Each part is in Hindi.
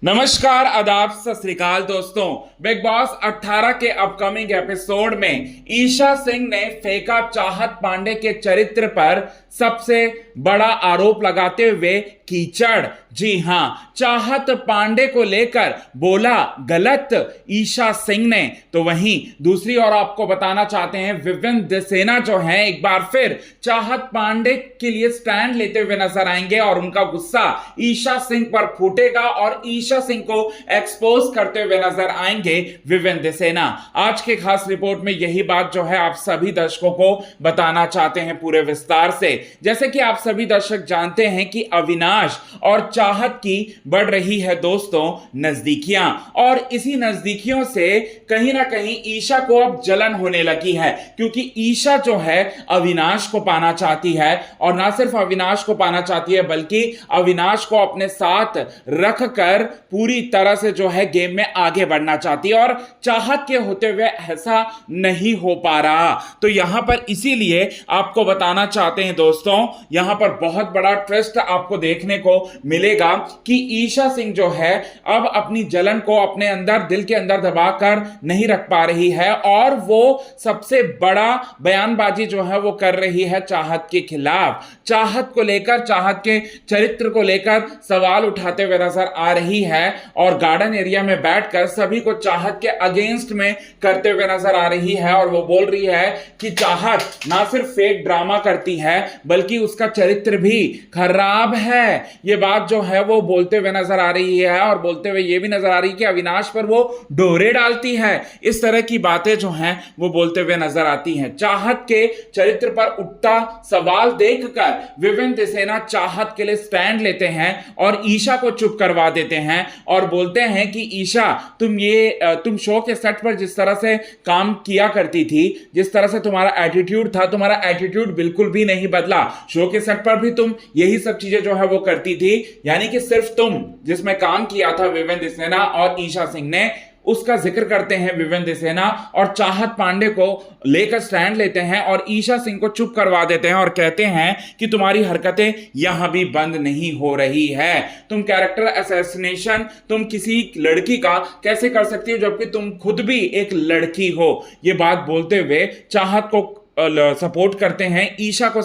नमस्कार, आदाब, सत श्री अकाल दोस्तों। बिग बॉस 18 के अपकमिंग एपिसोड में ईशा सिंह ने फेंका चाहत पांडे के चरित्र पर सबसे बड़ा आरोप लगाते हुए कीचड़। जी हां, चाहत पांडे को लेकर बोला गलत ईशा सिंह ने। तो वहीं दूसरी ओर आपको बताना चाहते हैं विवेन दिसेना जो हैं एक बार फिर चाहत पांडे के लिए स्टैंड लेते हुए नजर आएंगे और उनका गुस्सा ईशा सिंह पर फूटेगा और ईशा सिंह को एक्सपोज करते हुए नजर आएंगे विवेन दिसेना। आज के खास रिपोर्ट में यही बात जो है आप सभी दर्शकों को बताना चाहते हैं पूरे विस्तार से। जैसे कि आप सभी दर्शक जानते हैं कि अविनाश और चाहत की बढ़ रही है दोस्तों नजदीकियां, और इसी नजदीकियों से कहीं ना कहीं ईशा को अब जलन होने लगी है, क्योंकि ईशा जो है अविनाश को पाना चाहती है, और ना सिर्फ अविनाश को पाना चाहती है बल्कि अविनाश को अपने साथ रखकर पूरी तरह से जो है गेम में आगे बढ़ना चाहती है, और चाहत के होते हुए ऐसा नहीं हो पा रहा। तो यहां पर इसीलिए आपको बताना चाहते हैं दोस्तों, यहां पर बहुत बड़ा ट्विस्ट आपको देखने को मिलेगा कि ईशा सिंह जो है अब अपनी जलन को अपने अंदर दिल के अंदर दबाकर नहीं रख पा रही है, और वो सबसे बड़ा बयानबाजी जो है वो कर रही है चाहत के खिलाफ। चाहत को लेकर, चाहत के चरित्र को लेकर सवाल उठाते हुए नजर आ रही है, और गार्डन एरिया में बैठकर सभी को चाहत के अगेंस्ट में करते हुए नजर आ रही है। और वो बोल रही है कि चाहत ना सिर्फ फेक ड्रामा करती है बल्कि उसका चरित्र भी खराब है। ये बात जो है वो बोलते हुए नजर आ रही है, और बोलते हुए ये भी नजर आ रही है कि अविनाश पर वो डोरे डालती है। इस तरह की बातें जो हैं वो बोलते हुए नजर आती हैं। चाहत के चरित्र पर उठता सवाल देखकर विवेन दिसेना चाहत के लिए स्टैंड लेते हैं और ईशा को चुप करवा देते हैं, और बोलते हैं कि ईशा तुम शो के सेट पर जिस तरह से काम किया करती थी, जिस तरह से तुम्हारा एटीट्यूड था, तुम्हारा एटीट्यूड बिल्कुल भी नहीं बदला। शो के सेट पर भी तुम यही सब चीजें जो है वो करती थी, यानी कि सिर्फ तुम जिसमें काम किया था विवेन दिसेना और ईशा सिंह ने, उसका जिक्र करते हैं विवेन दिसेना, और चाहत पांडे को लेकर स्टैंड लेते हैं और ईशा सिंह को चुप करवा देते हैं, और कहते हैं कि तुम्हारी हरकतें यहां भी बंद नहीं हो रही है। तुम कैरेक्टर असैसिनेशन तुम किसी लड़की का कैसे कर सकती हो जबकि तुम खुद भी एक लड़की हो। यह बात बोलते हुए चाहत को सपोर्ट करते हैं, ईशा को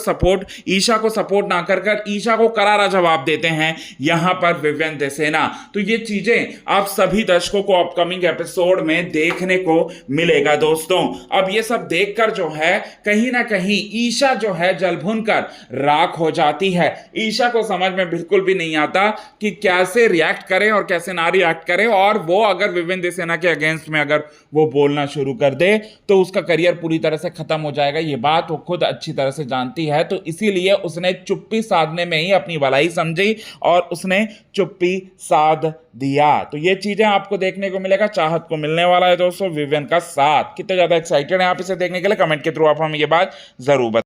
सपोर्ट ना कर ईशा को करारा जवाब देते हैं यहां पर विवेन दिसेना। तो ये चीजें आप सभी दर्शकों को अपकमिंग एपिसोड में देखने को मिलेगा दोस्तों। अब ये सब देखकर जो है कहीं ना कहीं ईशा जो है जल भुनकर राख हो जाती है। ईशा को समझ में बिल्कुल भी नहीं आता कि कैसे रिएक्ट करे और कैसे ना रिएक्ट करे, और वो अगर विवेन दिसेना के अगेंस्ट में अगर वो बोलना शुरू कर दे तो उसका करियर पूरी तरह से खत्म हो जाएगा। ये बात वो खुद अच्छी तरह से जानती है, तो इसीलिए उसने चुप्पी साधने में ही अपनी भलाई समझी और उसने चुप्पी साध दिया। तो ये चीजें आपको देखने को मिलेगा। चाहत को मिलने वाला है दोस्तों विवेन का साथ। कितने ज्यादा एक्साइटेड हैं आप इसे देखने के लिए, कमेंट के थ्रू आप हमें ये बात जरूर बताएं।